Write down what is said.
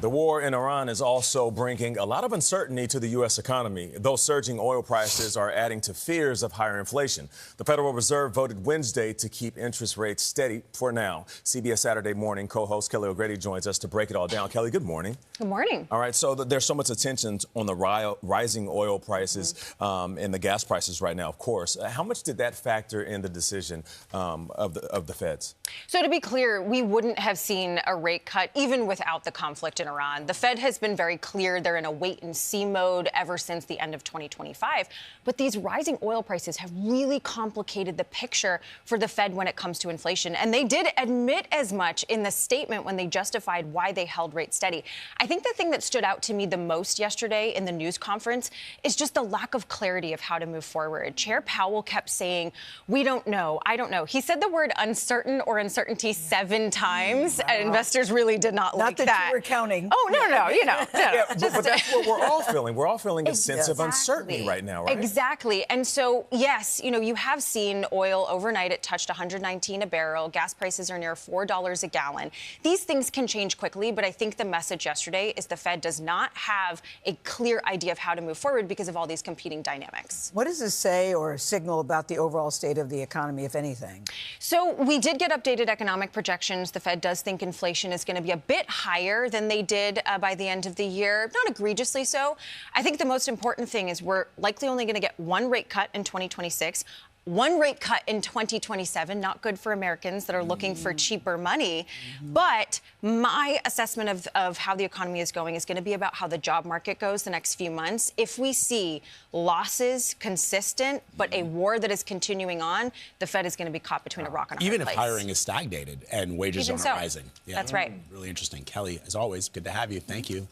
The war in Iran is also bringing a lot of uncertainty to the U.S. economy. Those surging oil prices are adding to fears of higher inflation. The Federal Reserve voted Wednesday to keep interest rates steady for now. CBS Saturday Morning co-host Kelly O'Grady joins us to break it all down. Kelly, good morning. Good morning. All right, so there's so much attention on the rising oil prices and the gas prices right now, of course. How much did that factor in the decision of the feds? So to be clear, we wouldn't have seen a rate cut even without the conflict in Iran. The Fed has been very clear they're in a wait-and-see mode ever since the end of 2025. But these rising oil prices have really complicated the picture for the Fed when it comes to inflation. And they did admit as much in the statement when they justified why they held rates steady. I think the thing that stood out to me the most yesterday in the news conference is just the lack of clarity of how to move forward. Chair Powell kept saying, "We don't know, I don't know." He said the word uncertain or uncertainty 7 times, and investors really did not like that. Not that you were counting. Oh, no, you know. Yeah, but that's what we're all feeling. We're all feeling a sense of uncertainty right now, right? Exactly. And so, yes, you have seen oil overnight. It touched $119 a barrel. Gas prices are near $4 a gallon. These things can change quickly, but I think the message yesterday is the Fed does not have a clear idea of how to move forward because of all these competing dynamics. What does this say or signal about the overall state of the economy, if anything? So we did get updated economic projections. The Fed does think inflation is going to be a bit higher than they did by the end of the year, not egregiously so. I think the most important thing is we're likely only going to get 1 rate cut in 2026. 1 rate cut in 2027, not good for Americans that are looking for cheaper money. But my assessment of how the economy is going is going to be about how the job market goes the next few months. If we see losses consistent, but a war that is continuing on, the Fed is going to be caught between a rock and a hard Even place. if hiring is stagnated and wages aren't rising. That's right. Really interesting. Kelly, as always, good to have you. Thank you.